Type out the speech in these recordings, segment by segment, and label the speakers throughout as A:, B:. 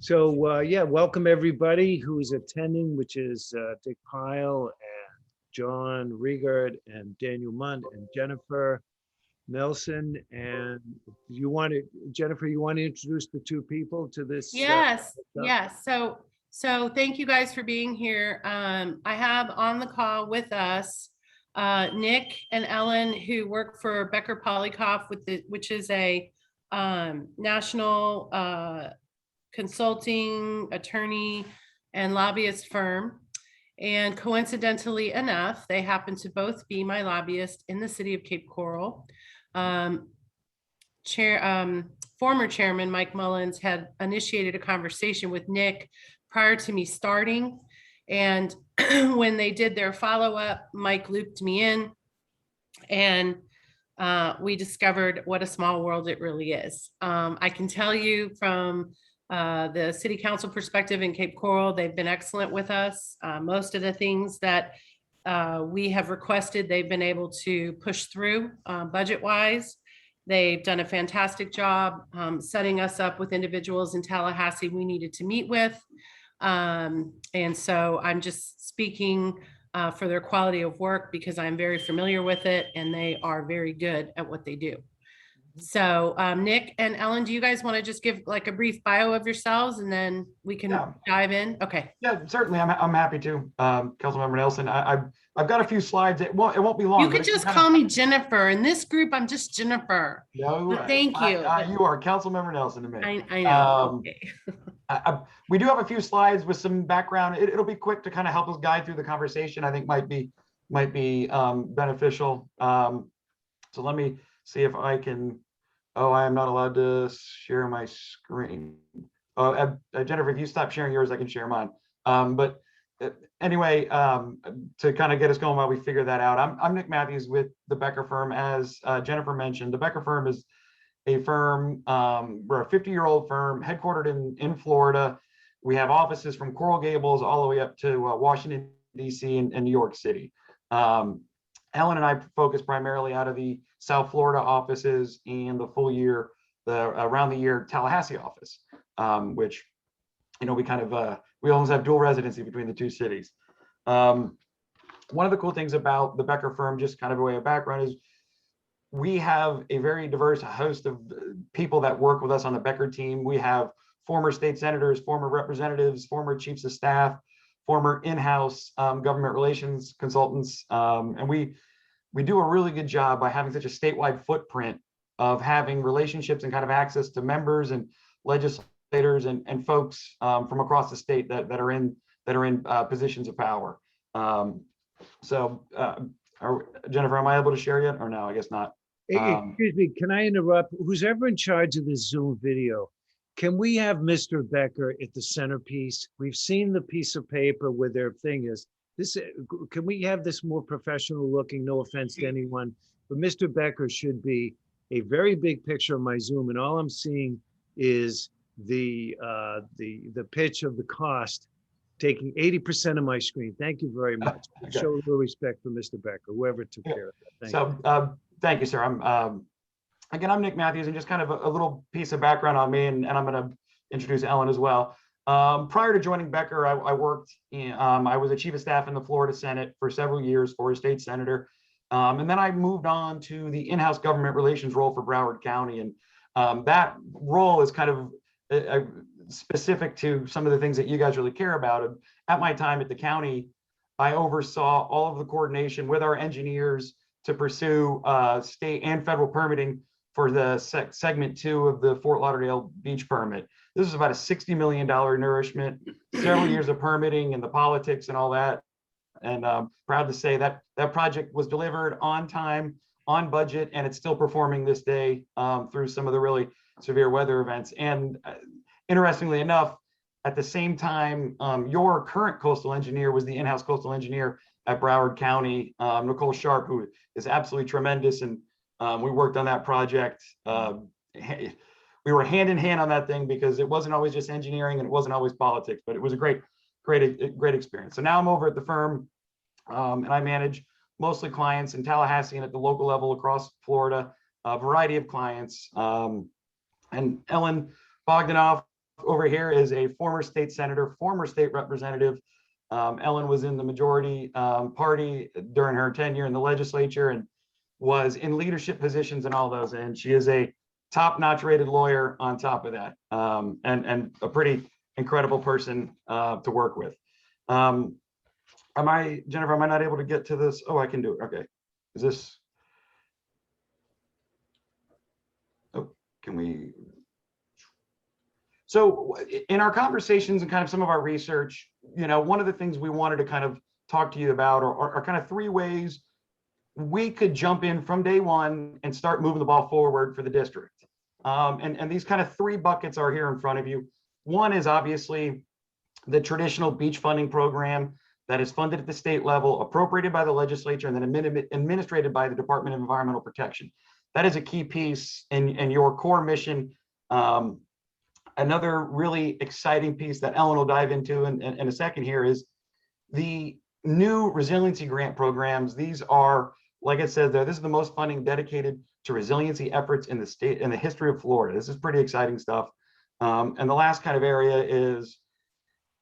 A: Yeah, welcome everybody who is attending, which is Dick Pyle and John Riegert and Daniel Munt and Jennifer Nelson. And Jennifer, you want to introduce the two people to this?
B: Yes,
A: workshop?
B: yes. So thank you guys for being here. I have on the call with us Nick and Ellen, who work for Becker Polycoff, which is a national consulting, attorney, and lobbyist firm. And coincidentally enough, they happen to both be my lobbyist in the city of Cape Coral. Former chairman Mike Mullins had initiated a conversation with Nick prior to me starting. And when they did their follow-up, Mike looped me in, and we discovered what a small world it really is. I can tell you from the city council perspective in Cape Coral, they've been excellent with us. Most of the things that we have requested, they've been able to push through budget-wise. They've done a fantastic job setting us up with individuals in Tallahassee we needed to meet with. And so I'm just speaking for their quality of work because I'm very familiar with it, and they are very good at what they do. So Nick and Ellen, do you guys want to just give like a brief bio of yourselves and then we can dive in? Okay.
C: Yeah, certainly. I'm happy to. Councilmember Nelson, I've got a few slides. It won't be long.
B: You could just call me Jennifer. In this group, I'm just Jennifer.
C: No,
B: thank you.
C: You are Councilmember Nelson to me.
B: I know.
C: Okay. We do have a few slides with some background. It'll be quick to kind of help us guide through the conversation. I think might be beneficial. So let me see if I can. Oh, I am not allowed to share my screen. Oh, Jennifer, if you stop sharing yours, I can share mine. But anyway, to kind of get us going while we figure that out, I'm Nick Matthews with the Becker firm. As Jennifer mentioned, the Becker firm is a firm, we're a 50-year-old firm headquartered in Florida. We have offices from Coral Gables all the way up to Washington, D.C. and New York City. Ellen and I focus primarily out of the South Florida offices and the around the year Tallahassee office, which, we kind of, we almost have dual residency between the two cities. One of the cool things about the Becker firm, just kind of a way of background, is we have a very diverse host of people that work with us on the Becker team. We have former state senators, former representatives, former chiefs of staff, former in-house government relations consultants. And we do a really good job by having such a statewide footprint of having relationships and kind of access to members and legislators and folks from across the state that are in positions of power. Jennifer, am I able to share yet or no? I guess not.
A: Excuse me, can I interrupt? Who's ever in charge of this Zoom video? Can we have Mr. Becker at the centerpiece? We've seen the piece of paper where their thing is. Can we have this more professional looking? No offense to anyone, but Mr. Becker should be a very big picture of my Zoom, and all I'm seeing is the pitch of the cost taking 80% of my screen. Thank you very much. Okay. Show a little respect for Mr. Becker, whoever took care of that.
C: Thank you, sir. I'm Nick Matthews, and just kind of a little piece of background on me, and I'm going to introduce Ellen as well. Prior to joining Becker, I worked I was a chief of staff in the Florida Senate for several years for a state senator. And then I moved on to the in-house government relations role for Broward County. And that role is kind of specific to some of the things that you guys really care about. At my time at the county, I oversaw all of the coordination with our engineers to pursue state and federal permitting for the segment 2 of the Fort Lauderdale Beach permit. This is about a $60 million nourishment, several years of permitting and the politics and all that. And proud to say that that project was delivered on time, on budget, and it's still performing this day through some of the really severe weather events. And interestingly enough, at the same time, your current coastal engineer was the in-house coastal engineer at Broward County, Nicole Sharp, who is absolutely tremendous. And we worked on that project. We were hand in hand on that thing because it wasn't always just engineering and it wasn't always politics, but it was a great experience. So now I'm over at the firm and I manage mostly clients in Tallahassee and at the local level across Florida, a variety of clients. And Ellen Bogdanoff, over here is a former state senator, former state representative. Ellen was in the majority party during her tenure in the legislature and was in leadership positions in all those. And she is a top-notch rated lawyer on top of that, and a pretty incredible person to work with. Jennifer, am I not able to get to this? Oh, I can do it. Okay. Is this? Oh, can we? So in our conversations and kind of some of our research, one of the things we wanted to kind of talk to you about are kind of 3 ways we could jump in from day one and start moving the ball forward for the district. And these kind of 3 buckets are here in front of you. One is obviously the traditional beach funding program that is funded at the state level, appropriated by the legislature, and then administrated by the Department of Environmental Protection. That is a key piece in your core mission. Another really exciting piece that Ellen will dive into in a second here is the new resiliency grant programs. These are, like I said, this is the most funding dedicated to resiliency efforts in the state, in the history of Florida. This is pretty exciting stuff. And the last kind of area is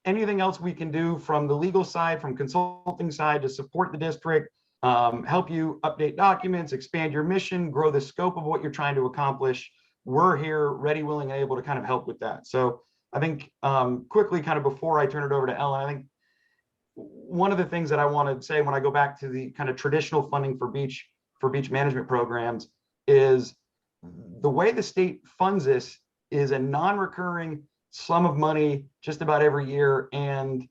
C: anything else we can do from the legal side, from consulting side to support the district, help you update documents, expand your mission, grow the scope of what you're trying to accomplish. We're here ready, willing, and able to kind of help with that. So I think quickly, kind of before I turn it over to Ellen, I think one of the things that I want to say when I go back to the kind of traditional funding for beach management programs is the way the state funds this is a non-recurring sum of money just about every year. And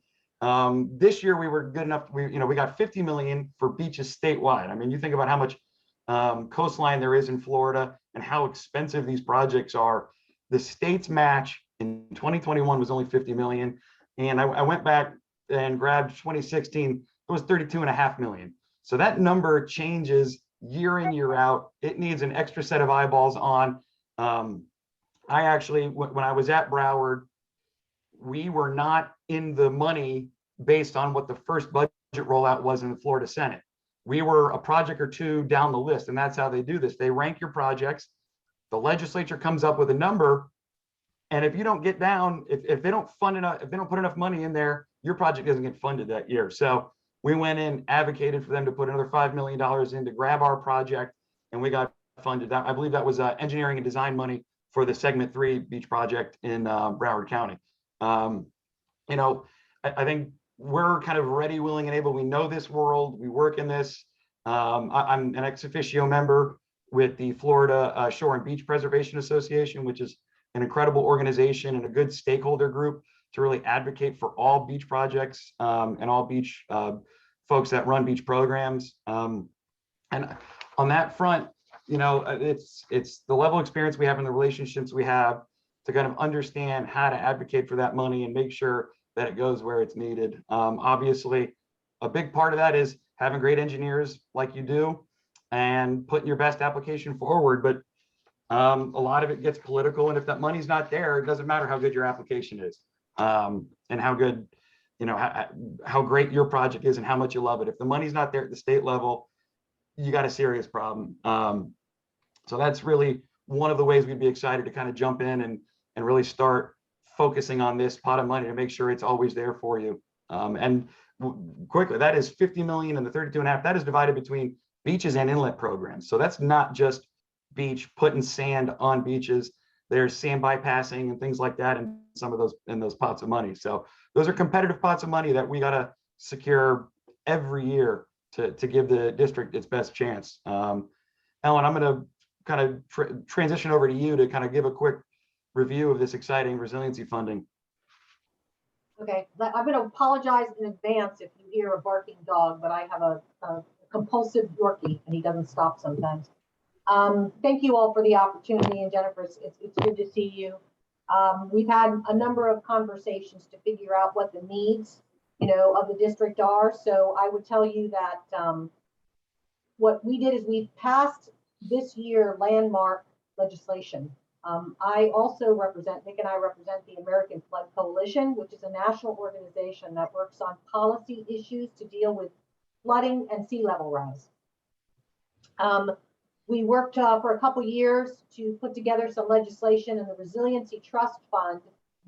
C: this year we were good enough, we got 50 million for beaches statewide. I mean, you think about how much coastline there is in Florida and how expensive these projects are. The state's match in 2021 was only 50 million. And I went back and grabbed 2016, it was 32.5 million. So that number changes year in, year out. It needs an extra set of eyeballs on. I actually, when I was at Broward, we were not in the money based on what the first budget rollout was in the Florida Senate. We were a project or 2 down the list, and that's how they do this. They rank your projects. The legislature comes up with a number, and if you don't get down, if they don't fund enough, if they don't put enough money in there, your project doesn't get funded that year. So we went in, advocated for them to put another $5 million in to grab our project, and we got funded. I believe that was engineering and design money for the segment 3 beach project in Broward County. I think we're kind of ready, willing, and able. We know this world. We work in this. I'm an ex officio member with the Florida Shore and Beach Preservation Association, which is an incredible organization and a good stakeholder group to really advocate for all beach projects and all beach folks that run beach programs. And on that front, it's the level of experience we have and the relationships we have to kind of understand how to advocate for that money and make sure that it goes where it's needed. Obviously, a big part of that is having great engineers like you do and putting your best application forward. But a lot of it gets political. And if that money's not there, it doesn't matter how good your application is and how good, how great your project is and how much you love it. If the money's not there at the state level, you got a serious problem. So that's really one of the ways we'd be excited to kind of jump in and really start focusing on this pot of money to make sure it's always there for you. And quickly, that is 50 million and the 32.5, that is divided between beaches and inlet programs. So that's not just beach, putting sand on beaches. There's sand bypassing and things like that in some of those pots of money. So those are competitive pots of money that we got to secure every year to give the district its best chance. Ellen, I'm going to kind of transition over to you to kind of give a quick review of this exciting resiliency funding.
D: Okay, I'm going to apologize in advance if you hear a barking dog, but I have a compulsive Yorkie and he doesn't stop sometimes. Thank you all for the opportunity, and Jennifer, it's good to see you. We've had a number of conversations to figure out what the needs, of the district are. So I would tell you that what we did is we passed this year landmark legislation. I also Nick and I represent the American Flood Coalition, which is a national organization that works on policy issues to deal with flooding and sea level rise. We worked for a couple years to put together some legislation in the Resiliency Trust Fund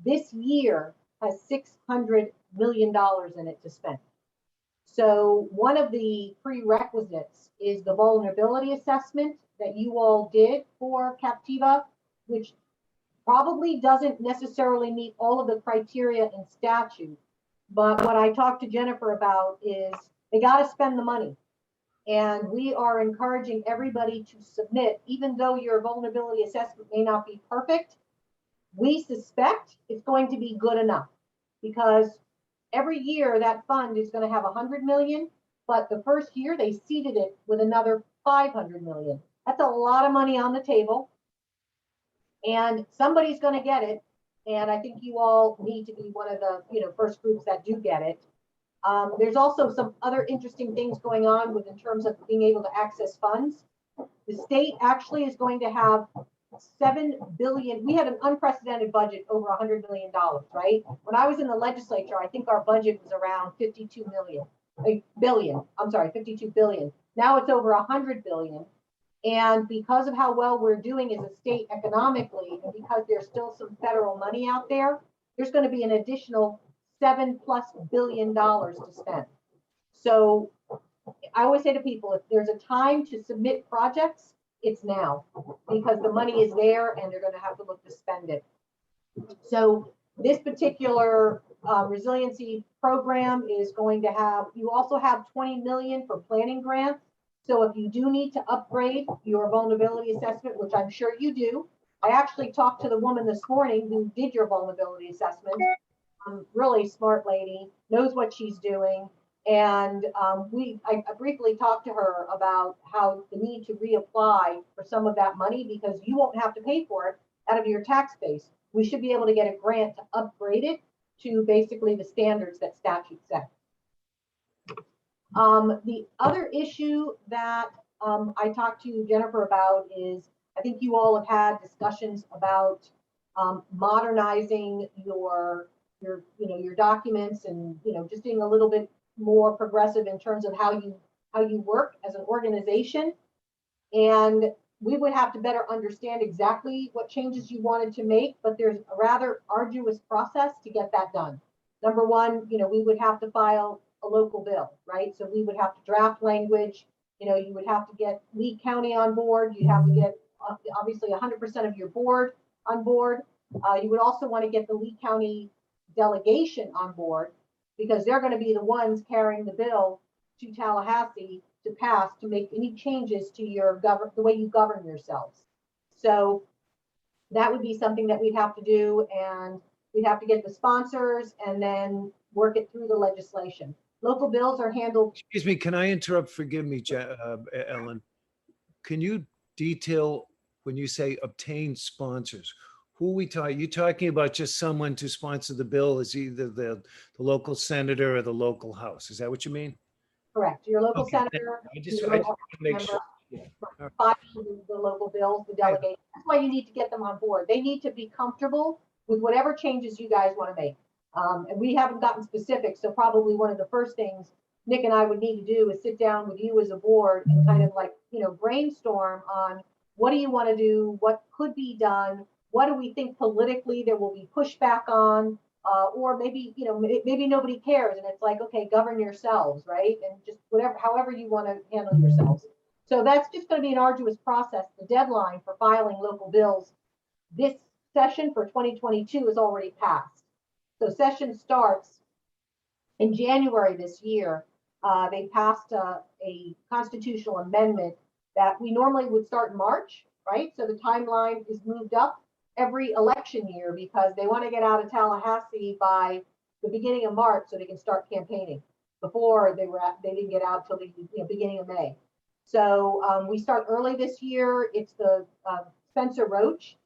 D: this year has $600 million in it to spend. So one of the prerequisites is the vulnerability assessment that you all did for Captiva, which probably doesn't necessarily meet all of the criteria in statute. But what I talked to Jennifer about is they got to spend the money. And we are encouraging everybody to submit, even though your vulnerability assessment may not be perfect, we suspect it's going to be good enough, because every year that fund is going to have 100 million, but the first year they seeded it with another 500 million. That's a lot of money on the table, and somebody's going to get it. And I think you all need to be one of the first groups that do get it. There's also some other interesting things going on in terms of being able to access funds. The state actually is going to have 7 billion. We had an unprecedented budget over $100 million, right? When I was in the legislature, I think our budget was around 52 billion. Now it's over 100 billion. And because of how well we're doing as a state economically, and because there's still some federal money out there, there's going to be an additional $7+ billion to spend. So I always say to people, if there's a time to submit projects, it's now, because the money is there and they're going to have to look to spend it. So this particular resiliency program is going to have, you also have 20 million for planning grants. So if you do need to upgrade your vulnerability assessment, which I'm sure you do, I actually talked to the woman this morning who did your vulnerability assessment. Really smart lady, knows what she's doing. And I briefly talked to her about how the need to reapply for some of that money, because you won't have to pay for it out of your tax base. We should be able to get a grant to upgrade it to basically the standards that statute set. The other issue that I talked to Jennifer about is, I think you all have had discussions about modernizing your documents, and just being a little bit more progressive in terms of how you work as an organization. And we would have to better understand exactly what changes you wanted to make, but there's a rather arduous process to get that done. Number one, we would have to file a local bill, right? So we would have to draft language. You would have to get Lee County on board. You have to get obviously 100% of your board on board. You would also want to get the Lee County delegation on board, because they're going to be the ones carrying the bill to Tallahassee to pass, to make any changes to the way you govern yourselves. So that would be something that we'd have to do, and we'd have to get the sponsors and then work it through the legislation. Local bills are handled.
A: Excuse me, can I interrupt? Forgive me, Ellen. Can you detail when you say obtain sponsors? Who we talking? You talking about just someone to sponsor the bill as either the local senator or the local house? Is that what you mean?
D: Correct. Your local
A: Okay.
D: senator.
A: I just want to make sure. Yeah.
D: Five the local bills, the delegation. That's why you need to get them on board. They need to be comfortable with whatever changes you guys want to make. And we haven't gotten specific, so probably one of the first things Nick and I would need to do is sit down with you as a board and kind of brainstorm on what do you want to do, what could be done, what do we think politically there will be pushback on, or maybe maybe nobody cares and it's like, okay, govern yourselves, right? And just however you want to handle yourselves. So that's just going to be an arduous process. The deadline for filing local bills this session for 2022 is already passed. So session starts in January this year. They passed a constitutional amendment that we normally would start in March, right? So the timeline is moved up every election year because they want to get out of Tallahassee by the beginning of March so they can start campaigning. Before they didn't get out till the beginning of May. So we start early this year. It's the Spencer Roach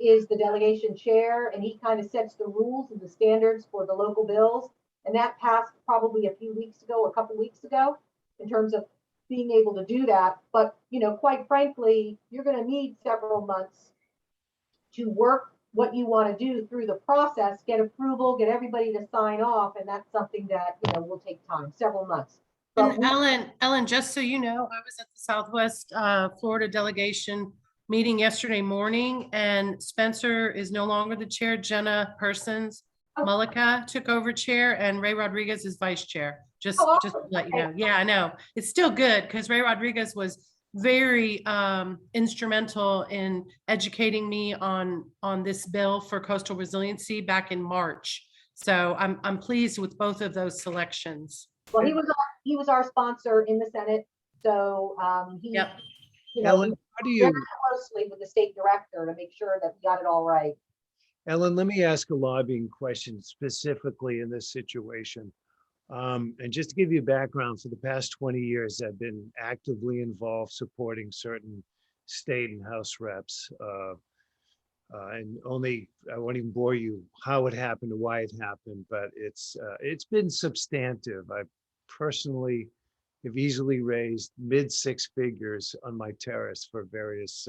D: is the delegation chair, and he kind of sets the rules and the standards for the local bills. And that passed probably a couple weeks ago, in terms of being able to do that. But quite frankly, you're going to need several months to work what you want to do through the process, get approval, get everybody to sign off, and that's something that will take time, several months.
B: And Ellen, just so you know, I was at the Southwest Florida delegation meeting yesterday morning, and Spencer is no longer the chair. Jenna Persons
D: Oh.
B: Mullica took over chair, and Ray Rodriguez is vice chair. Just
D: Oh,
B: to
D: awesome.
B: let you
D: Okay.
B: know. Yeah, I know. It's still good because Ray Rodriguez was very instrumental in educating me on this bill for coastal resiliency back in March. So I'm pleased with both of those selections.
D: Well, he was our sponsor in the Senate, so he,
B: Yep.
D: you know,
A: Ellen,
D: he
A: how do
D: worked
A: you,
D: closely with the state director to make sure that we got it all right.
A: Ellen, let me ask a lobbying question specifically in this situation. And just to give you background, for the past 20 years, I've been actively involved supporting certain state and House reps. And I won't even bore you how it happened or why it happened, but it's been substantive. I personally have easily raised mid six figures on my terrace for various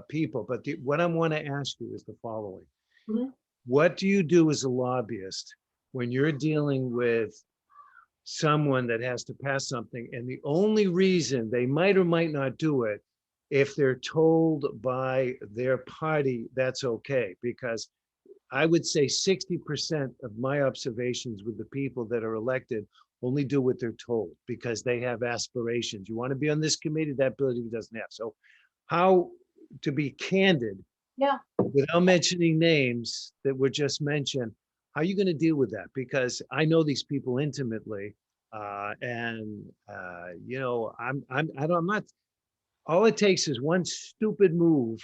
A: people. But what I want to ask you is the following.
D: Mhm.
A: What do you do as a lobbyist when you're dealing with someone that has to pass something, and the only reason they might or might not do it, if they're told by their party that's okay? Because I would say 60% of my observations with the people that are elected only do what they're told because they have aspirations. You want to be on this committee, that ability doesn't have. So how, to be candid,
D: Yeah.
A: without mentioning names that were just mentioned, how are you going to deal with that? Because I know these people intimately, you know, I'm not. All it takes is one stupid move,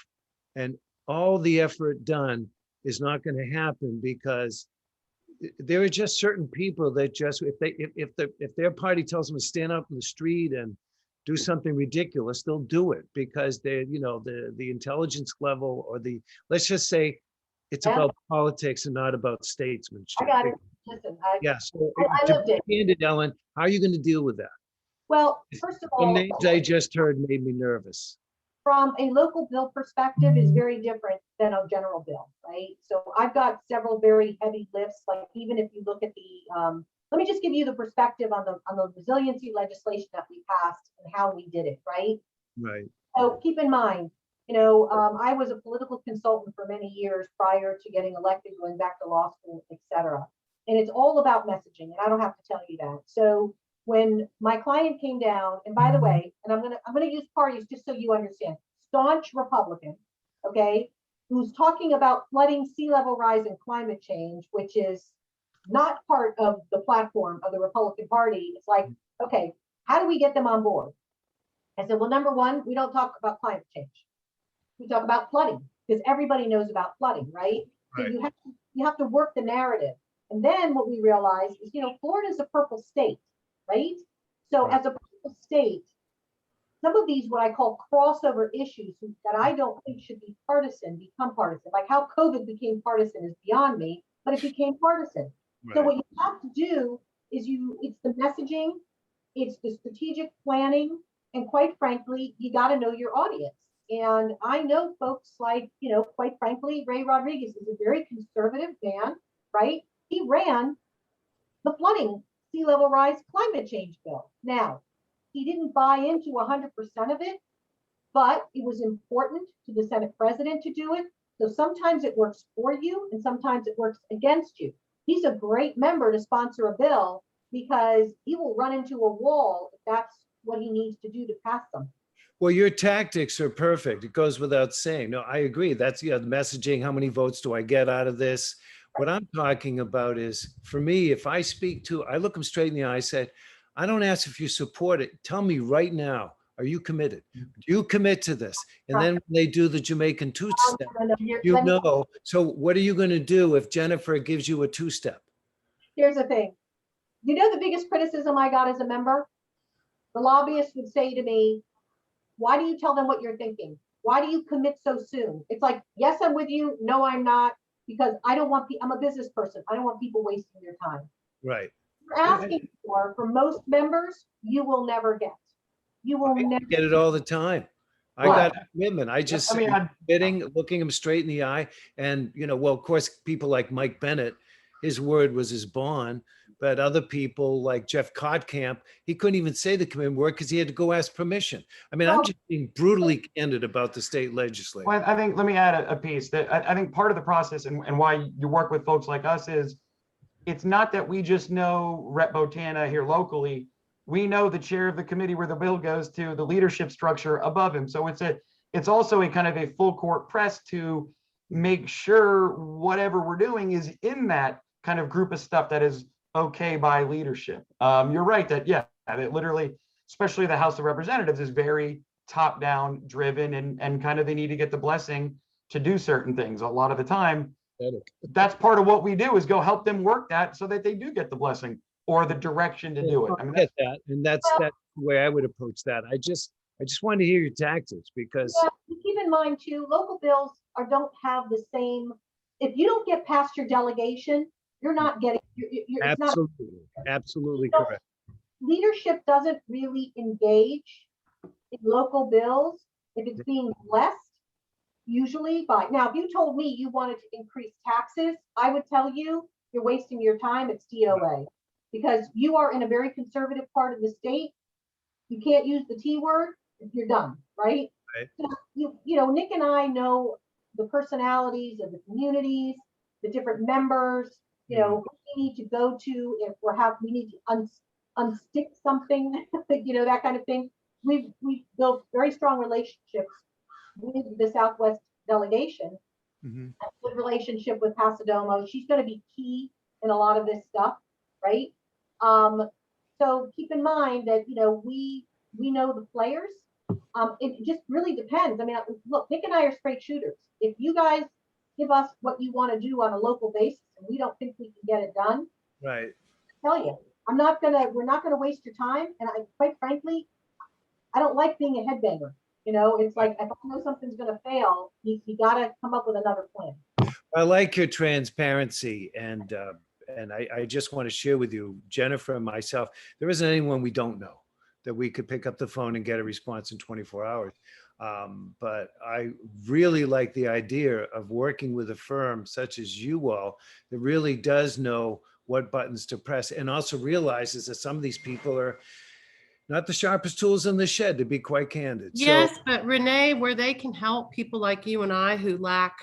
A: and all the effort done is not going to happen because there are just certain people that just if their party tells them to stand up in the street and do something ridiculous, they'll do it because they're, you know, the intelligence level, or the, let's just say it's
D: Yeah.
A: about politics and not about
D: I
A: statesmanship.
D: got it. Listen,
A: Yeah, so
D: I
A: to
D: lived it.
A: be candid, Ellen, how are you going to deal with that?
D: Well, first of
A: Some
D: all,
A: names I just heard made me nervous.
D: from a local bill perspective is very different than a general bill, right? So I've got several very heavy lifts, like even if you look at the, let me just give you the perspective on the resiliency legislation that we passed and how we did it, right?
A: Right.
D: So keep in mind, you know, I was a political consultant for many years prior to getting elected, going back to law school, et cetera. And it's all about messaging, and I don't have to tell you that. So when my client came down, and by the way, and I'm gonna use parties just so you understand, staunch Republican, okay, who's talking about flooding, sea level rise, and climate change, which is not part of the platform of the Republican Party. It's like, okay, how do we get them on board? I said, well, number one, we don't talk about climate change. We talk about flooding because everybody knows about flooding, right? So
A: Right.
D: you have to work the narrative. And then what we realize is, you know, Florida is a purple state, right? So
A: Right.
D: as a purple state, some of these, what I call crossover issues that I don't think should be partisan, become partisan. Like how COVID became partisan is beyond me, but it became partisan. So
A: Right.
D: what you have to do is it's the messaging, it's the strategic planning, and quite frankly, you got to know your audience. And I know folks like, you know, quite frankly, Ray Rodriguez is a very conservative man, right? He ran the flooding, sea level rise, climate change bill. Now, he didn't buy into 100% of it, but it was important to the Senate president to do it. So sometimes it works for you and sometimes it works against you. He's a great member to sponsor a bill because he will run into a wall if that's what he needs to do to pass them.
A: Well, your tactics are perfect. It goes without saying. No, I agree. That's, you know, the messaging. How many votes do I get out of this? What I'm talking about is, for me, if I speak to, I look them straight in the eye, I said, I don't ask if you support it. Tell me right now, are you committed? Do you commit to this? And then when they do the Jamaican two-step, you know, so what are you going to do if Jennifer gives you a two-step?
D: Here's the thing. You know, the biggest criticism I got as a member, the lobbyists would say to me, why do you tell them what you're thinking? Why do you commit so soon? It's like, yes, I'm with you. No, I'm not, because I don't want I'm a business person. I don't want people wasting their time.
A: Right.
D: You're asking for most members, you will never get. You will
A: I
D: never
A: get it all the time. I got women. I just say, looking them straight in the eye. And, you know, well, of course, people like Mike Bennett, his word was his bond. But other people like Jeff Codcamp, he couldn't even say the committee word because he had to go ask permission. I mean, I'm
D: Well,
A: just being brutally candid about the state legislature.
C: Well, I think, let me add a piece that I think part of the process and why you work with folks like us is it's not that we just know Rep Botana here locally. We know the chair of the committee where the bill goes to, the leadership structure above him. So it's also a kind of a full court press to make sure whatever we're doing is in that kind of group of stuff that is okay by leadership. You're right that, yeah, it literally, especially the House of Representatives, is very top-down driven and kind of they need to get the blessing to do certain things. A lot of the time, that's part of what we do is go help them work that so that they do get the blessing or the direction to do it. I mean,
A: get that, and that's the way I would approach that. I just want to hear your tactics because
D: keep in mind too, local bills don't have the same. If you don't get past your delegation, you're not getting.
A: Absolutely correct.
D: Leadership doesn't really engage in local bills if it's being blessed. Usually by now, if you told me you wanted to increase taxes, I would tell you you're wasting your time. It's DOA because you are in a very conservative part of the state. You can't use the T word. You're done, right? So you know, Nick and I know the personalities of the communities, the different members. You know, who we need to go to if we need to unstick something, you know, that kind of thing. We've built very strong relationships with the Southwest delegation, a good relationship with Pasadomo. She's going to be key in a lot of this stuff, right? So keep in mind that, you know, we know the players. It just really depends. I mean, look, Nick and I are straight shooters. If you guys give us what you want to do on a local basis and we don't think we can get it done,
A: right.
D: I tell you, we're not gonna waste your time. And quite frankly, I don't like being a headbanger. You know, it's like if I know something's gonna fail, you gotta come up with another plan.
A: I like your transparency, and I just want to share with you, Jennifer and myself, there isn't anyone we don't know that we could pick up the phone and get a response in 24 hours. But I really like the idea of working with a firm such as you all that really does know what buttons to press and also realizes that some of these people are not the sharpest tools in the shed, to be quite candid.
B: Yes, but Renee, where they can help people like you and I who lack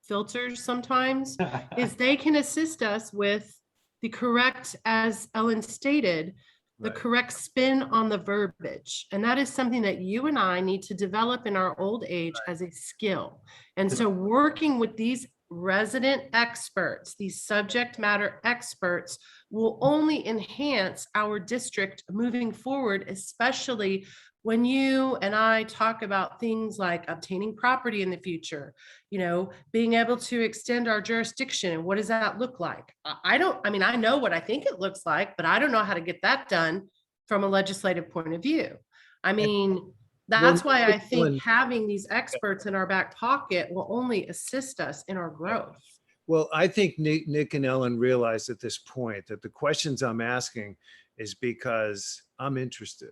B: filters sometimes is they can assist us with the correct, as Ellen stated, the correct spin on the verbiage. And that is something that you and I need to develop in our old age as a skill. And so working with these resident experts, these subject matter experts, will only enhance our district moving forward, especially when you and I talk about things like obtaining property in the future, you know, being able to extend our jurisdiction. And what does that look like? I mean, I know what I think it looks like, but I don't know how to get that done from a legislative point of view. I mean, that's why I think having these experts in our back pocket will only assist us in our growth.
A: Well, I think Nick and Ellen realize at this point that the questions I'm asking is because I'm interested.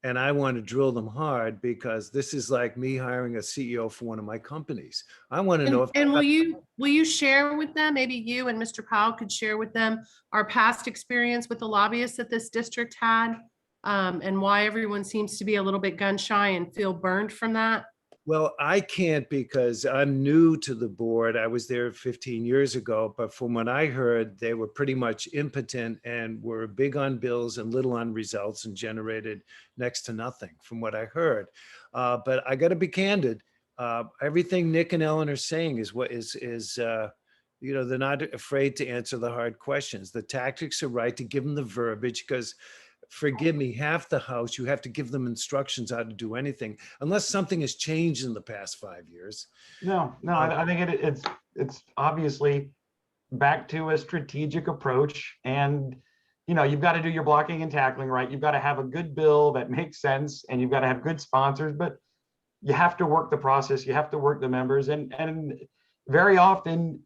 A: And I want to drill them hard because this is like me hiring a CEO for one of my companies. I want to know if.
B: And will you share with them, maybe you and Mr. Powell could share with them our past experience with the lobbyists that this district had, and why everyone seems to be a little bit gun shy and feel burned from that?
A: Well, I can't because I'm new to the board. I was there 15 years ago, but from what I heard, they were pretty much impotent and were big on bills and little on results and generated next to nothing from what I heard. But I got to be candid. Everything Nick and Ellen are saying is what is you know, they're not afraid to answer the hard questions. The tactics are right to give them the verbiage because forgive me, half the House, you have to give them instructions how to do anything unless something has changed in the past 5 years.
C: No, I think it's obviously back to a strategic approach. And, you know, you've got to do your blocking and tackling, right? You've got to have a good bill that makes sense and you've got to have good sponsors, but you have to work the process. You have to work the members. And very often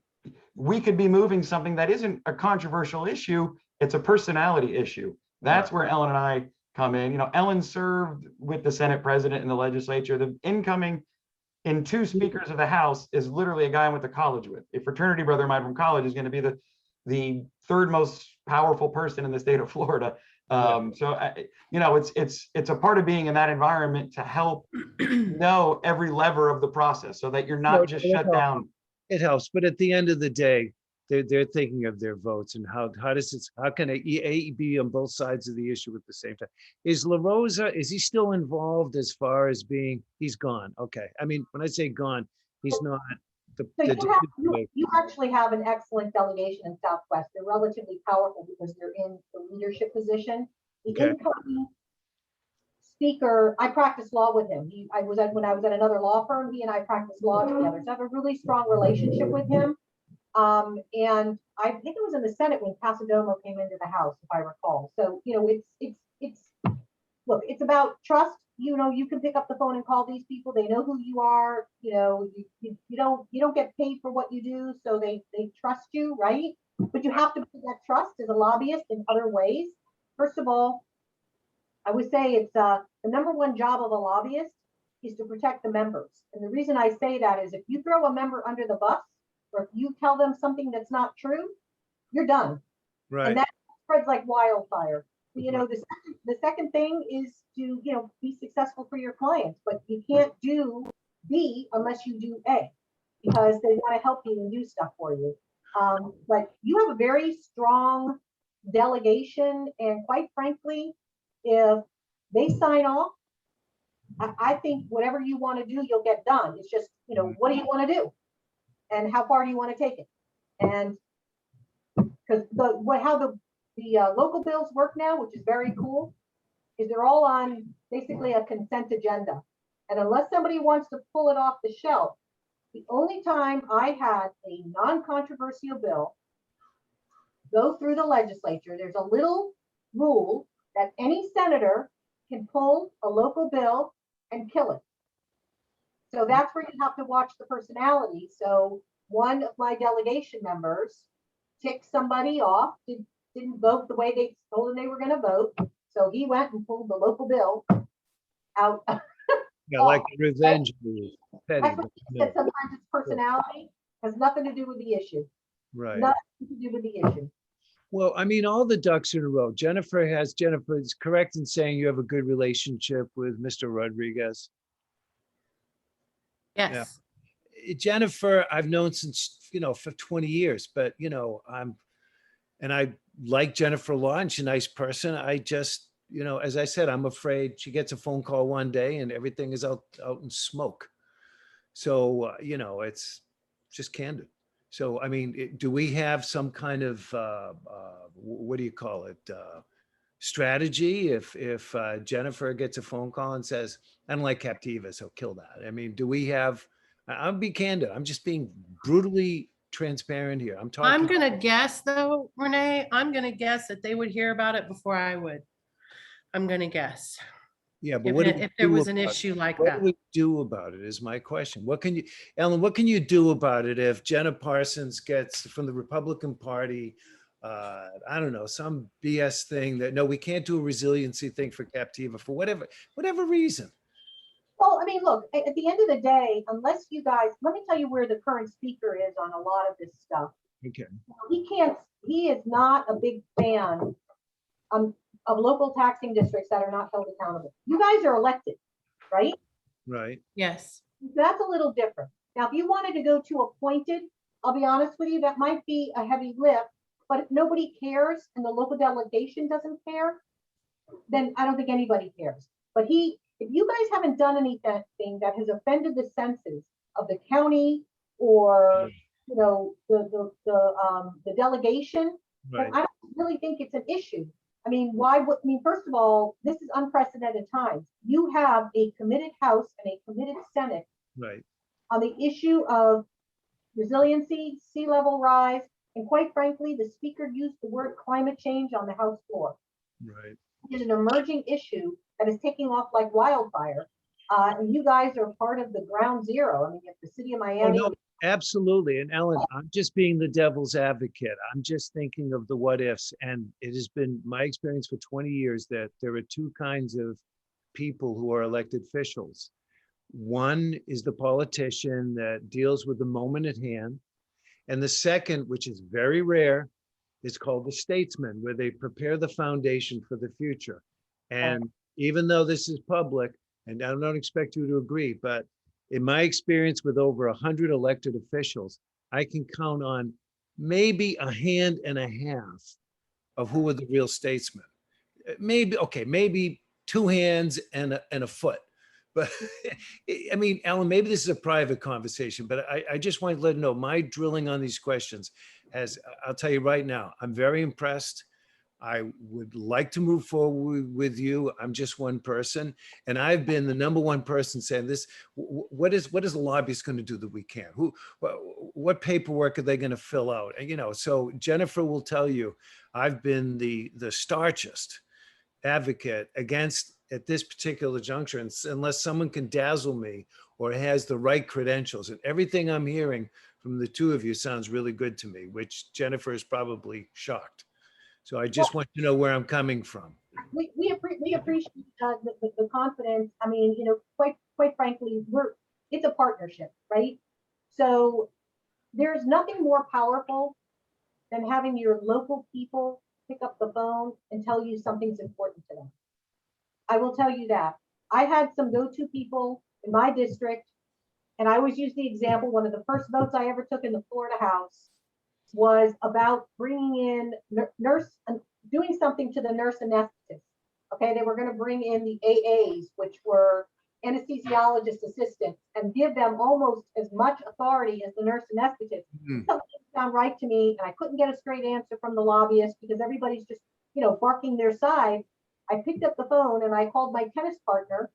C: we could be moving something that isn't a controversial issue. It's a personality issue. That's where Ellen and I come in. You know, Ellen served with the Senate president in the legislature. The incoming in 2 speakers of the House is literally a guy I went to college with. A fraternity brother of mine from college is going to be the the third most powerful person in the state of Florida. You know, it's a part of being in that environment to help know every lever of the process so that you're not just shut down.
A: It helps, but at the end of the day, they're thinking of their votes and how can A be on both sides of the issue at the same time? Is La Rosa, is he still involved as far as being, he's gone? Okay, I mean, when I say gone, he's not
D: So you actually have an excellent delegation in Southwest. They're relatively powerful because they're in the leadership position. The incoming speaker, I practiced law with him. When I was at another law firm, he and I practiced law together. So I have a really strong relationship with him. And I think it was in the Senate when Pasadomo came into the House, if I recall. So, you know, look, it's about trust. You know, you can pick up the phone and call these people. They know who you are. You know, you don't get paid for what you do, so they trust you, right? But you have to build that trust as a lobbyist in other ways. First of all, I would say it's the number one job of a lobbyist is to protect the members. And the reason I say that is if you throw a member under the bus, or if you tell them something that's not true, you're done.
A: right.
D: And that spreads like wildfire. You know, the second thing is to, you know, be successful for your clients, but you can't do B unless you do A, because they want to help you and do stuff for you. But you have a very strong delegation, and quite frankly, if they sign off, I think whatever you want to do, you'll get done. It's just, you know, what do you want to do? And how far do you want to take it? And because how the local bills work now, which is very cool, is they're all on basically a consent agenda. And unless somebody wants to pull it off the shelf, the only time I had a non-controversial bill go through the legislature, there's a little rule that any senator can pull a local bill and kill it. So that's where you have to watch the personality. So one of my delegation members ticked somebody off, didn't vote the way they told him they were going to vote. So he went and pulled the local bill out.
A: Yeah, like a revenge move. Petty,
D: That's what he said. Sometimes it's personality, has nothing to do with the issue.
A: right.
D: Nothing to do with the issue.
A: Well, I mean, all the ducks in a row. Jennifer is correct in saying you have a good relationship with Mr. Rodriguez.
B: Yes.
A: Jennifer, I've known since, you know, for 20 years, but, you know, I like Jennifer a lot and she's a nice person. I just, you know, as I said, I'm afraid she gets a phone call one day and everything is out in smoke. So, you know, it's just candid. So, I mean, do we have some kind of, what do you call it? Strategy if Jennifer gets a phone call and says, I don't like Captiva, so kill that. I mean, do we have, I'll be candid. I'm just being brutally transparent here. I'm talking.
B: I'm gonna guess though, Renee, I'm gonna guess that they would hear about it before I would. I'm gonna guess.
A: Yeah, but
B: If there was an issue like
A: what
B: that.
A: do we do about it is my question. Ellen, what can you do about it if Jenna Parsons gets from the Republican Party, I don't know, some BS thing that, no, we can't do a resiliency thing for Captiva for whatever reason.
D: Well, I mean, look, at the end of the day, unless you guys, let me tell you where the current speaker is on a lot of this stuff.
A: Okay.
D: He is not a big fan of local taxing districts that are not held accountable. You guys are elected, right?
A: Right.
B: Yes.
D: That's a little different. Now, if you wanted to go to appointed, I'll be honest with you, that might be a heavy lift, but if nobody cares and the local delegation doesn't care, then I don't think anybody cares. But if you guys haven't done anything that has offended the senses of the county or, you know, the delegation,
A: Right.
D: then I don't really think it's an issue. I mean, first of all, this is unprecedented times. You have a committed House and a committed Senate
A: Right.
D: on the issue of resiliency, sea level rise, and quite frankly, the speaker used the word climate change on the House floor.
A: Right.
D: It's an emerging issue that is taking off like wildfire. And you guys are part of the ground zero. I mean, if the city of Miami.
A: Oh, no, absolutely. And Ellen, I'm just being the devil's advocate. I'm just thinking of the what ifs. And it has been my experience for 20 years that there are two kinds of people who are elected officials. One is the politician that deals with the moment at hand. And the second, which is very rare, It's called The Statesman, where they prepare the foundation for the future. And even though this is public, and I don't expect you to agree, but in my experience with over 100 elected officials, I can count on maybe a hand and a half of who are the real statesmen. Maybe, okay, maybe two hands and a foot. But I mean, Alan, maybe this is a private conversation, but I just want to let you know my drilling on these questions has, I'll tell you right now, I'm very impressed. I would like to move forward with you. I'm just one person. And I've been the number one person saying this, what is a lobbyist going to do that we can't? What paperwork are they going to fill out? And, you know, so Jennifer will tell you, I've been the starchest advocate against at this particular juncture, and unless someone can dazzle me or has the right credentials. And everything I'm hearing from the two of you sounds really good to me, which Jennifer is probably shocked. So I just want to know where I'm coming from.
D: We appreciate the confidence. I mean, you know, quite frankly, it's a partnership, right? So there's nothing more powerful than having your local people pick up the phone and tell you something's important to them. I will tell you that. I had some go-to people in my district, and I always use the example, one of the first votes I ever took in the Florida House was about bringing in doing something to the nurse anesthetists. Okay, they were going to bring in the AAs, which were anesthesiologist assistants, and give them almost as much authority as the nurse anesthetist. Something didn't sound right to me, and I couldn't get a straight answer from the lobbyist because everybody's just, you know, barking their side. I picked up the phone and I called my tennis partner,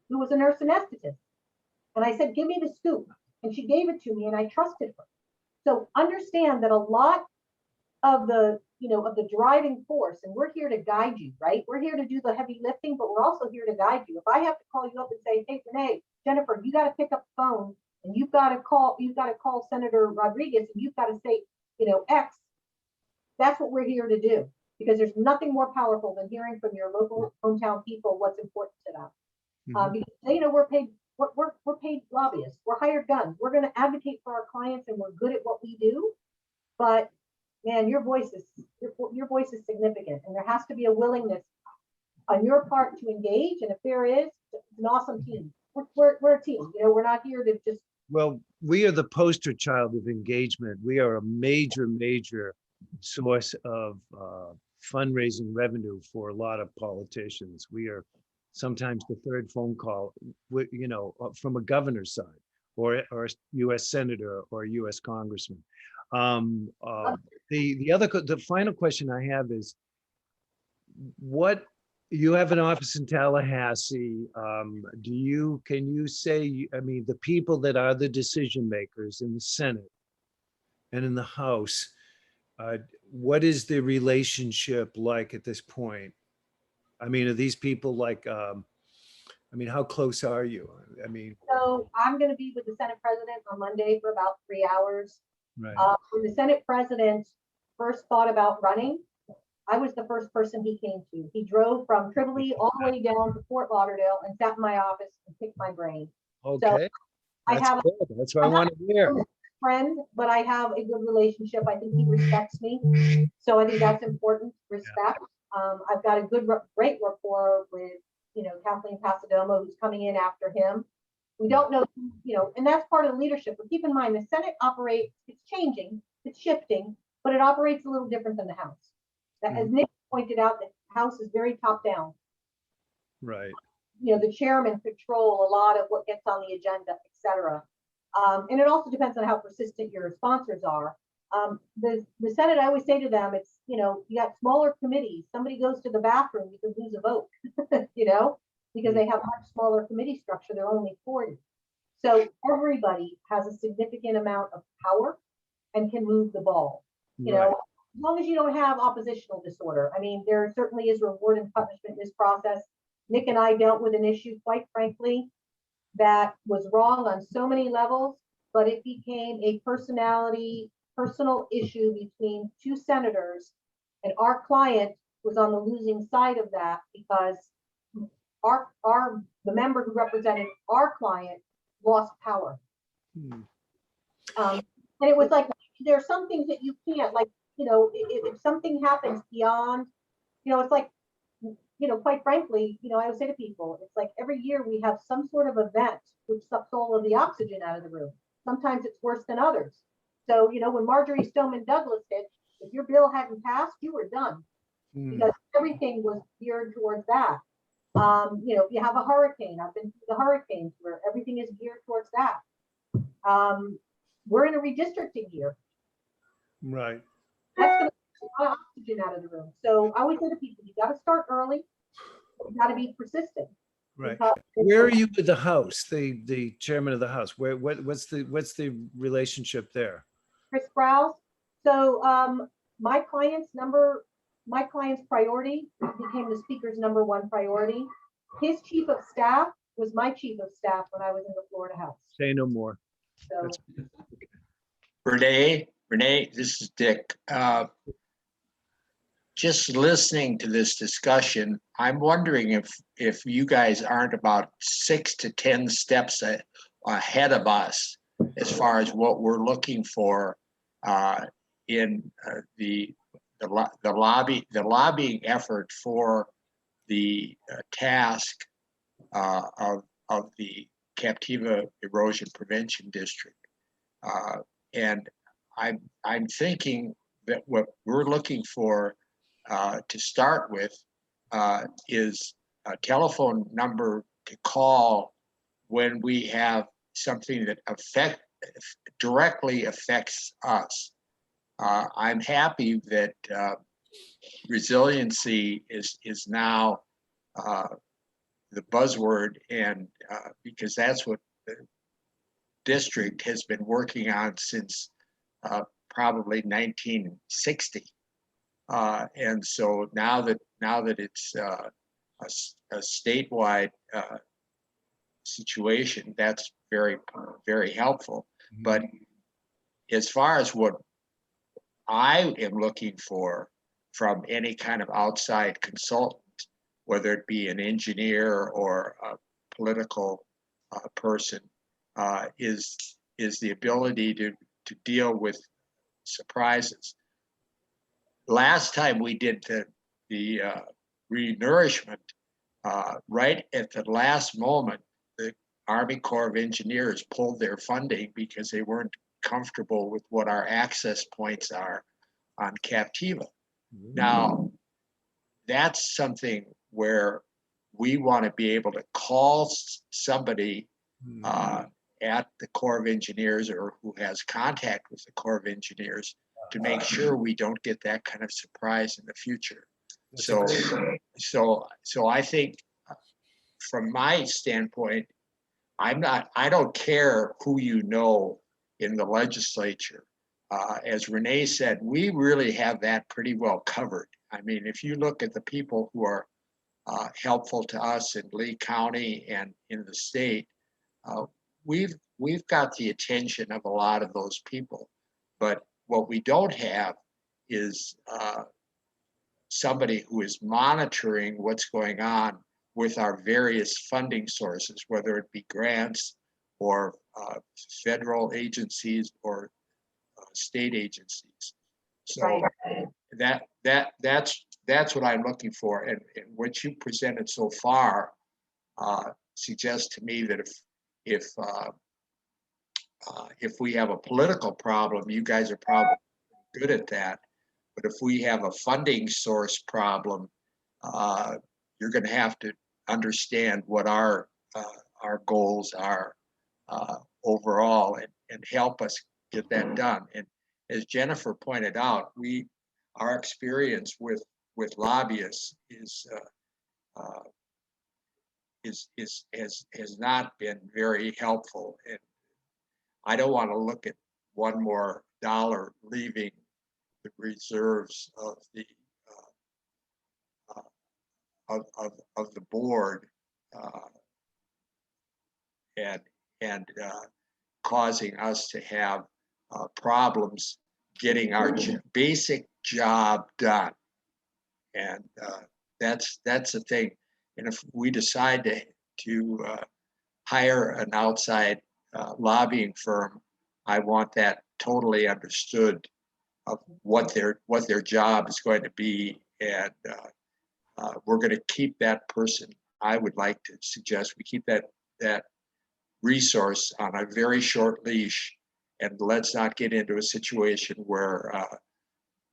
D: who was a nurse anesthetist, and I said, "Give me the scoop," and she gave it to me, and I trusted her. So understand that a lot of the, you know, of the driving force, and we're here to guide you, right? We're here to do the heavy lifting, but we're also here to guide you. If I have to call you up and say, "Hey, Renee, Jennifer, you got to pick up the phone and you've got to call Senator Rodriguez and you've got to say, you know, X," that's what we're here to do, because there's nothing more powerful than hearing from your local hometown people what's important to them. Because they know we're paid lobbyists. We're hired guns. We're going to advocate for our clients, and we're good at what we do. But man, your voice is significant, and there has to be a willingness on your part to engage. And if there is, it's an awesome team. We're a team. You know, we're not here to just.
A: Well, we are the poster child of engagement. We are a major source of fundraising revenue for a lot of politicians. We are sometimes the third phone call, you know, from a governor's side or a U.S. senator or a U.S. congressman. The final question I have is, what, you have an office in Tallahassee. Can you say, I mean, the people that are the decision makers in the Senate and in the House, what is the relationship like at this point? I mean, are these people like, I mean, how close are you? I mean.
D: So I'm going to be with the Senate president on Monday for about 3 hours.
A: Right.
D: When the Senate president first thought about running, I was the first person he came to. He drove from Tripoli all the way down to Fort Lauderdale and sat in my office and picked my brain.
A: Okay.
D: So
A: That's what I want to hear.
D: Friend, but I have a good relationship. I think he respects me. So I think that's important, respect. I've got a great rapport with, you know, Kathleen Pasadomo, who's coming in after him. We don't know, you know, and that's part of the leadership. But keep in mind, the Senate operates, it's changing, it's shifting, but it operates a little different than the House. As Nick pointed out, the House is very top down.
A: Right.
D: You know, the chairman control a lot of what gets on the agenda, et cetera. And it also depends on how persistent your sponsors are. The Senate, I always say to them, it's, you know, you got smaller committees. Somebody goes to the bathroom, you could lose a vote, you know, because they have much smaller committee structure. They're only 40. So everybody has a significant amount of power and can move the ball, you know, as long as you don't have oppositional disorder. I mean, there certainly is reward and punishment in this process. Nick and I dealt with an issue, quite frankly, that was wrong on so many levels, but it became a personal issue between two senators, and our client was on the losing side of that because the member who represented our client lost power. And it was like, there are some things that you can't, like if something happens beyond, it's like, quite frankly, I always say to people, it's like every year we have some sort of event which sucks all of the oxygen out of the room. Sometimes it's worse than others. So, when Marjorie Stoneman Douglas hit, if your bill hadn't passed, you were done, because everything was geared towards that. If you have a hurricane, I've been through the hurricanes where everything is geared towards that. We're in a redistricting year.
A: Right.
D: That's going to take a lot of oxygen out of the room. So I always say to people, you got to start early. You got to be persistent.
A: Right. Where are you with the House, the chairman of the House? What's the relationship there?
D: Chris Sprouse. So my client's priority became the speaker's #1 priority. His chief of staff was my chief of staff when I was in the Florida House.
A: Say no more.
D: So
E: Renee, this is Dick. Just listening to this discussion, I'm wondering if you guys aren't about 6 to 10 steps ahead of us as far as what we're looking for in the lobbying effort for the task of the Captiva Erosion Prevention District. And I'm thinking that what we're looking for to start with is a telephone number to call when we have something that directly affects us. I'm happy that resiliency is now the buzzword, and because that's what the district has been working on since probably 1960. And so now that it's a statewide situation, that's very, very helpful. But as far as what I am looking for from any kind of outside consultant, whether it be an engineer or a political person, is the ability to deal with surprises. Last time we did the renourishment, right at the last moment, the Army Corps of Engineers pulled their funding because they weren't comfortable with what our access points are on Captiva. Now, that's something where we want to be able to call somebody at the Corps of Engineers or who has contact with the Corps of Engineers to make sure we don't get that kind of surprise in the future. So I think from my standpoint, I don't care who you know in the legislature. As Renee said, we really have that pretty well covered. I mean, if you look at the people who are helpful to us in Lee County and in the state, we've got the attention of a lot of those people. But what we don't have is somebody who is monitoring what's going on with our various funding sources, whether it be grants or federal agencies or state agencies. So
D: right.
E: that's what I'm looking for, and what you presented so far suggests to me that if we have a political problem, you guys are probably good at that. But if we have a funding source problem, you're going to have to understand what our goals are overall, and help us get that done. And as Jennifer pointed out, our experience with lobbyists has not been very helpful. And I don't want to look at one more dollar leaving the reserves of the of the board and causing us to have problems getting our basic job done. And that's the thing. And if we decide to hire an outside lobbying firm, I want that totally understood what their job is going to be, and we're going to keep that person. I would like to suggest we keep that resource on a very short leash, and let's not get into a situation where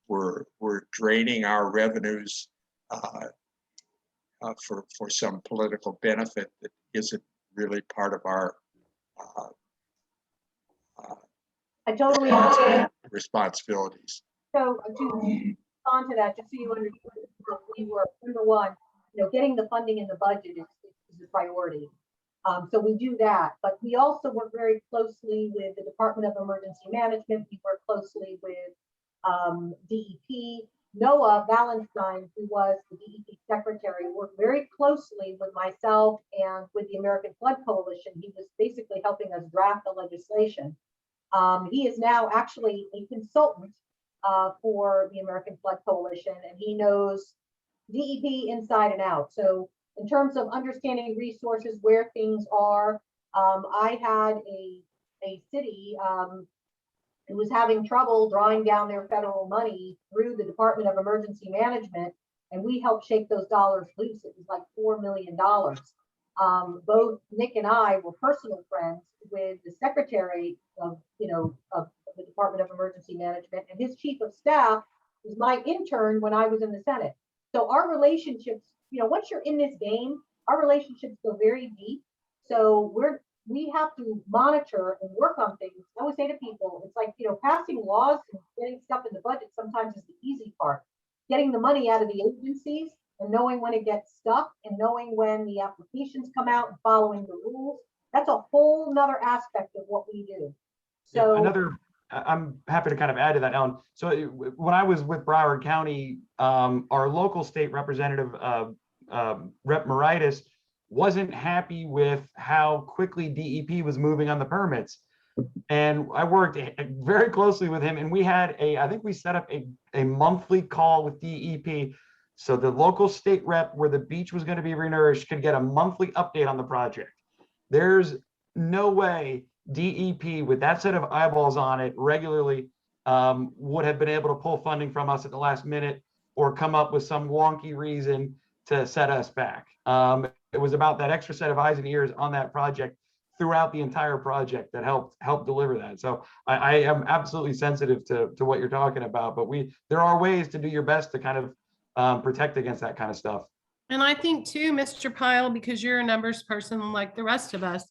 E: we're draining our revenues for some political benefit that isn't really part of our
D: I totally understand.
E: responsibilities.
D: So to respond to that, just so you understand, we were, number one, getting the funding in the budget is a priority. So we do that, but we also work very closely with the Department of Emergency Management. We work closely with DEP. Noah Valentine, who was the DEP secretary, worked very closely with myself and with the American Flood Coalition. He was basically helping us draft the legislation. He is now actually a consultant for the American Flood Coalition, and he knows DEP inside and out. So in terms of understanding resources, where things are, I had a city who was having trouble drawing down their federal money through the Department of Emergency Management, and we helped shake those dollars loose. It was like $4 million. Both Nick and I were personal friends with the secretary of the Department of Emergency Management, and his chief of staff was my intern when I was in the Senate. So our relationships, once you're in this game, our relationships go very deep. So we have to monitor and work on things. I always say to people, it's like, passing laws and getting stuff in the budget sometimes is the easy part. Getting the money out of the agencies and knowing when it gets stuck and knowing when the applications come out and following the rules, that's a whole nother aspect of what we do. So
C: I'm happy to kind of add to that, Ellen. So when I was with Broward County, our local state representative, Rep. Moritas, wasn't happy with how quickly DEP was moving on the permits. And I worked very closely with him, and we had I think we set up a monthly call with DEP. So the local state rep where the beach was going to be renourished could get a monthly update on the project. There's no way DEP, with that set of eyeballs on it regularly, would have been able to pull funding from us at the last minute or come up with some wonky reason to set us back. It was about that extra set of eyes and ears on that project throughout the entire project that helped deliver that. So I am absolutely sensitive to what you're talking about, but there are ways to do your best to kind of protect against that kind of stuff.
B: And I think too, Mr. Pyle, because you're a numbers person like the rest of us,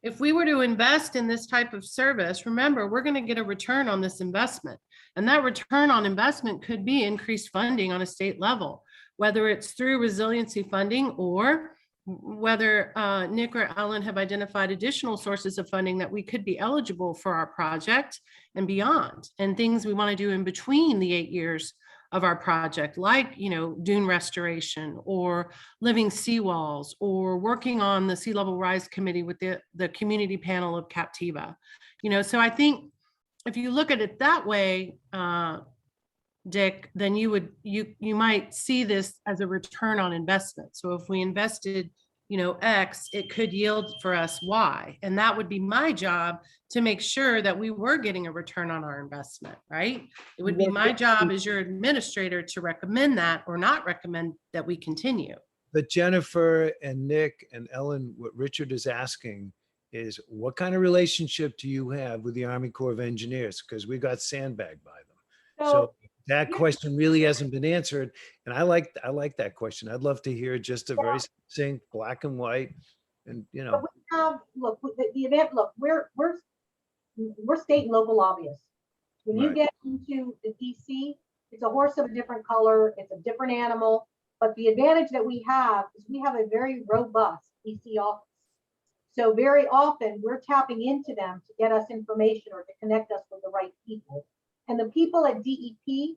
B: if we were to invest in this type of service, remember, we're going to get a return on this investment. And that return on investment could be increased funding on a state level, whether it's through resiliency funding or whether Nick or Ellen have identified additional sources of funding that we could be eligible for our project and beyond, and things we want to do in between the 8 years of our project, like, dune restoration or living seawalls or working on the sea level rise committee with the community panel of Captiva. So I think if you look at it that way, Dick, then you might see this as a return on investment. So if we invested, X, it could yield for us Y. And that would be my job to make sure that we were getting a return on our investment, right? It would be my job as your administrator to recommend that or not recommend that we continue.
A: But Jennifer and Nick and Ellen, what Richard is asking is, what kind of relationship do you have with the Army Corps of Engineers? Because we got sandbagged by them. So that question really hasn't been answered. And I like that question. I'd love to hear just a very succinct, black and white, and
D: But we have, look, the event, look, we're state and local lobbyists. When you get into the DC, it's a horse of a different color, it's a different animal. But the advantage that we have is we have a very robust DC office. So very often we're tapping into them to get us information or to connect us with the right people. And the people at DEP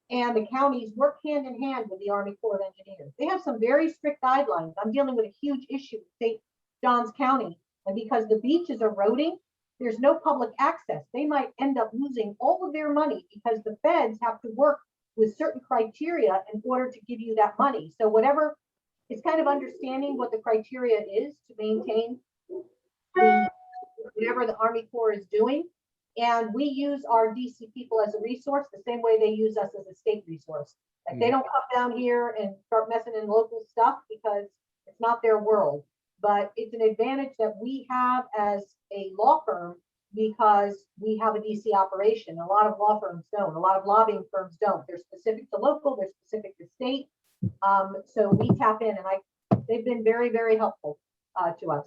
D: and the counties work hand in hand with the Army Corps of Engineers. They have some very strict guidelines. I'm dealing with a huge issue in St. Johns County. And because the beach is eroding, there's no public access. They might end up losing all of their money because the feds have to work with certain criteria in order to give you that money. So whatever, it's kind of understanding what the criteria is to maintain whatever the Army Corps is doing. And we use our DC people as a resource the same way they use us as a state resource. Like they don't come down here and start messing in local stuff because it's not their world. But it's an advantage that we have as a law firm because we have a DC operation. A lot of law firms don't. A lot of lobbying firms don't. They're specific to local. They're specific to state. So we tap in, and they've been very, very helpful to us.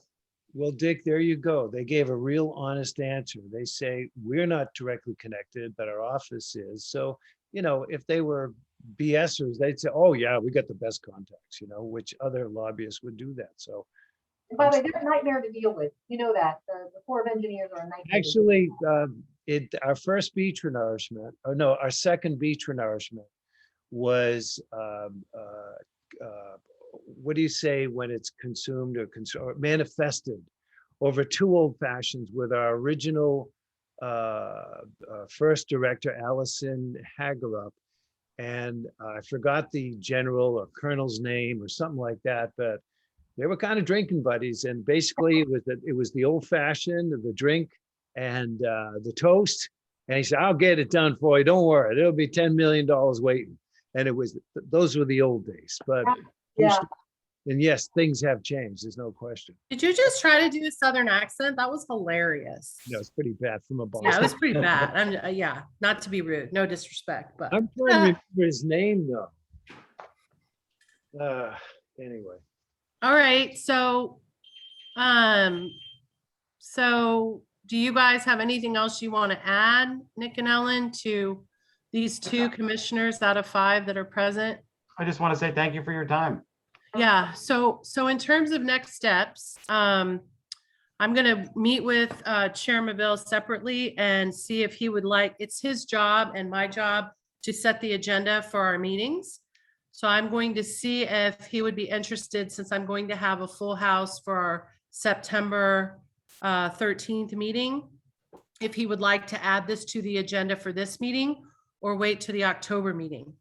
A: Well, Dick, there you go. They gave a real honest answer. They say, we're not directly connected, but our office is. So, you know, if they were BSers, they'd say, oh yeah, we got the best contacts, you know, which other lobbyists would do that. So.
D: And by the way, they're a nightmare to deal with. You know that. The Corps of Engineers are a nightmare.
A: Actually, our first beach renourishment, or no, our second beach renourishment was, what do you say when it's consumed or manifested over 2 old fashions with our original first director, Allison Hagerup. And I forgot the general or colonel's name or something like that, but they were kind of drinking buddies. And basically it was the old fashioned, the drink and the toast. And he said, I'll get it done for you. Don't worry. There'll be $10 million waiting. And those were the old days, but
D: Yeah.
A: and yes, things have changed. There's no question.
B: Did you just try to do a Southern accent? That was hilarious.
A: No, it's pretty bad from a Boston.
B: Yeah, it was pretty bad. Yeah, not to be rude, no disrespect, but
A: I'm trying to remember his name though. Anyway.
B: all right. So do you guys have anything else you want to add, Nick and Ellen, to these 2 commissioners out of 5 that are present?
C: I just want to say thank you for your time.
B: Yeah, so in terms of next steps, I'm going to meet with Chairman Bill separately and see if he would like, it's his job and my job to set the agenda for our meetings. So I'm going to see if he would be interested, since I'm going to have a full house for our September 13th meeting, if he would like to add this to the agenda for this meeting or wait to the October meeting.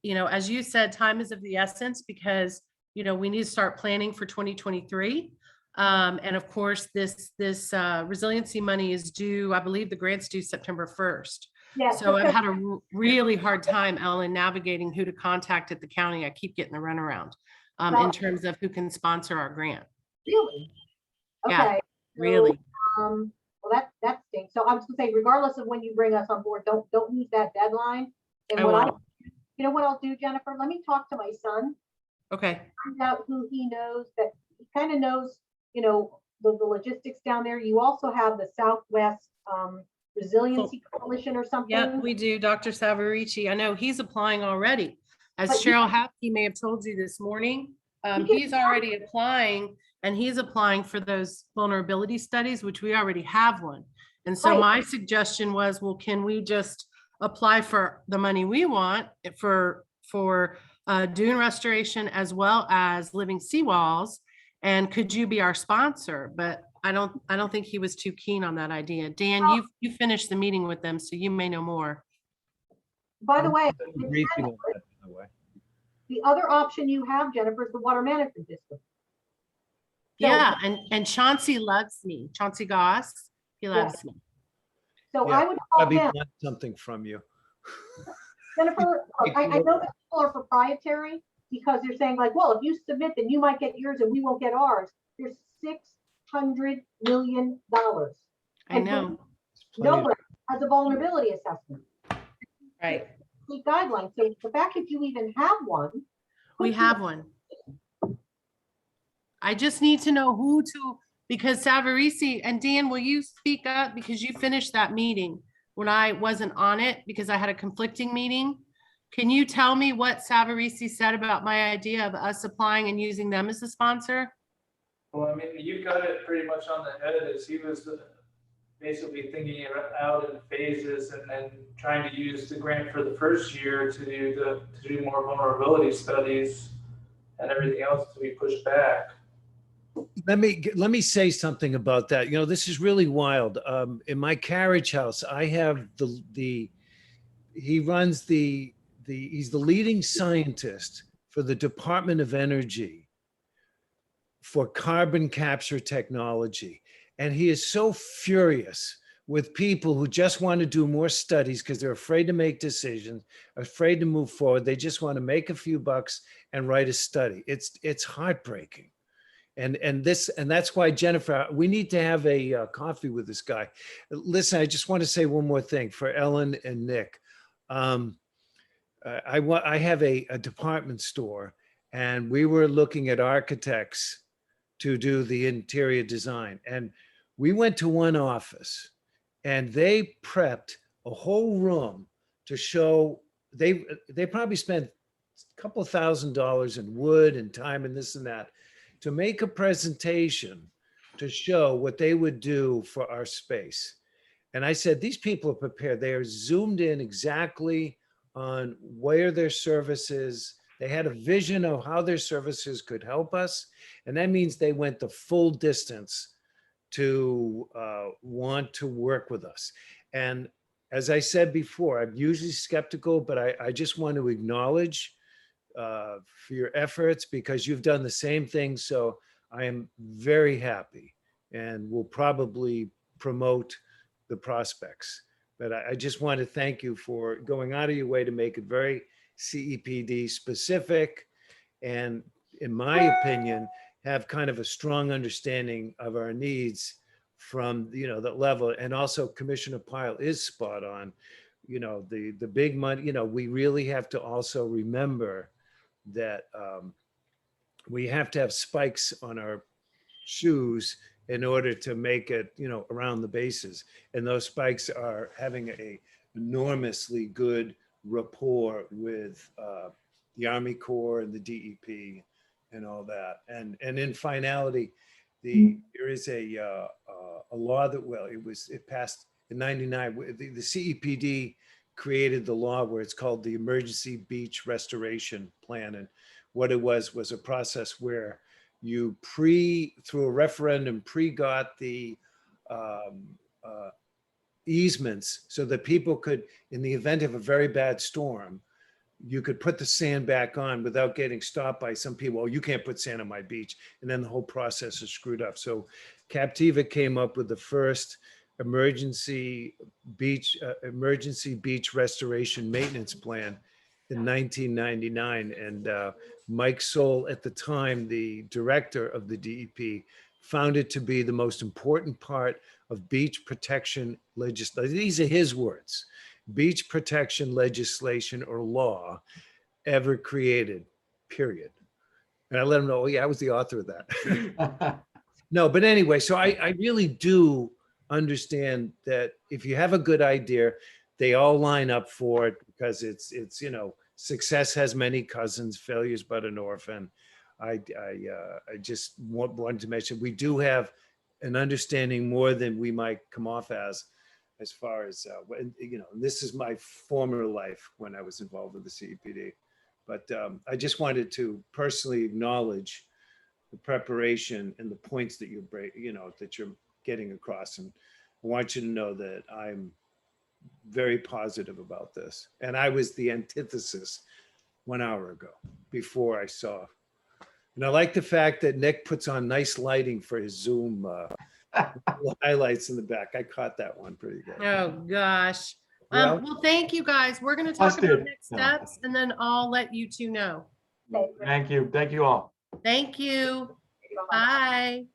B: You know, as you said, time is of the essence because, you know, we need to start planning for 2023. And of course, this resiliency money is due, I believe the grant's due September 1st.
D: Yeah.
B: So I've had a really hard time, Ellen, navigating who to contact at the county. I keep getting the runaround in terms of who can sponsor our grant.
D: Really? Okay.
B: Yeah, really.
D: Well, that stinks. So I was gonna say, regardless of when you bring us on board, don't lose that deadline. And
B: I
D: what
B: won't.
D: you know what I'll do, Jennifer? Let me talk to my son,
B: Okay,
D: find out who he knows that he kind of knows, you know, the logistics down there. You also have the Southwest Resiliency Coalition or something.
B: yeah, we do. Dr. Savarici, I know he's applying already. As
D: But
B: Cheryl Hapke may have told you this morning, he's already applying and he's applying for those vulnerability studies, which we already have one. And so
D: Right.
B: my suggestion was, well, can we just apply for the money we want for dune restoration as well as living seawalls? And could you be our sponsor? But I don't think he was too keen on that idea. Dan, you finished the meeting with them, so you may know more.
D: By the way,
A: Briefing on that, by the way.
D: the other option you have, Jennifer, is the Water Management District. So-
B: Yeah, and Chauncey loves me. Chauncey Goss, he loves me.
D: So
A: Yeah,
D: I would call
A: Probably
D: him.
A: want something from you.
D: Jennifer, look, I know that people are proprietary because they're saying like, well, if you submit, then you might get yours and we won't get ours. There's $600 million.
B: I know,
D: Nowhere has a vulnerability assessment.
B: right?
D: State guidelines. So the fact that you even have one.
B: We
D: puts
B: have
D: you-
B: one. I just need to know who to, because Savarici, and Dan, will you speak up because you finished that meeting when I wasn't on it because I had a conflicting meeting? Can you tell me what Savarici said about my idea of us applying and using them as a sponsor?
F: Well, I mean, you got it pretty much on the head as he was basically thinking it out in phases and then trying to use the grant for the first year to do more vulnerability studies and everything else to be pushed back.
A: Let me say something about that. You know, this is really wild. In my carriage house, I have he runs he's the leading scientist for the Department of Energy for carbon capture technology. And he is so furious with people who just want to do more studies because they're afraid to make decisions, afraid to move forward. They just want to make a few bucks and write a study. It's heartbreaking. And that's why, Jennifer, we need to have a coffee with this guy. Listen, I just want to say one more thing for Ellen and Nick. I have a department store, and we were looking at architects to do the interior design. And we went to one office, and they prepped a whole room to show, they probably spent a couple of $1,000 in wood and time and this and that to make a presentation to show what they would do for our space. And I said, these people are prepared. They are zoomed in exactly on where their services, they had a vision of how their services could help us. And that means they went the full distance to want to work with us. And as I said before, I'm usually skeptical, but I just want to acknowledge for your efforts, because you've done the same thing. So I am very happy, and will probably promote the prospects. But I just want to thank you for going out of your way to make it very CEPD specific, and in my opinion, have kind of a strong understanding of our needs from, that level. And also Commissioner Pyle is spot on. The big money, we really have to also remember that we have to have spikes on our shoes in order to make it, around the bases. And those spikes are having a enormously good rapport with the Army Corps and the DEP and all that. And in finality, there is a law that, it passed in '99. The CEPD created the law where it's called the Emergency Beach Restoration Plan. And what it was a process where you through a referendum, got the easements so that people could, in the event of a very bad storm, you could put the sand back on without getting stopped by some people. Oh, you can't put sand on my beach. And then the whole process is screwed up. So Captiva came up with the first emergency beach restoration maintenance plan in 1999. And Mike Soul, at the time, the director of the DEP, found it to be the most important part of beach protection legislation. These are his words. Beach protection legislation or law ever created, period. And I let him know, oh yeah, I was the author of that. No, but anyway, so I really do understand that if you have a good idea, they all line up for it, because it's success has many cousins, failure's but an orphan. I just wanted to mention, we do have an understanding more than we might come off as far as, this is my former life when I was involved with the CEPD. But I just wanted to personally acknowledge the preparation and the points that that you're getting across. And I want you to know that I'm very positive about this. And I was the antithesis 1 hour ago before I saw. And I like the fact that Nick puts on nice lighting for his Zoom highlights in the back. I caught that one pretty good.
B: Oh, gosh.
A: Well-
B: Well, thank you guys. We're going to talk about
C: Busted.
B: next steps, and then I'll let you two know.
C: Thank you. Thank you all.
B: Thank you. Bye.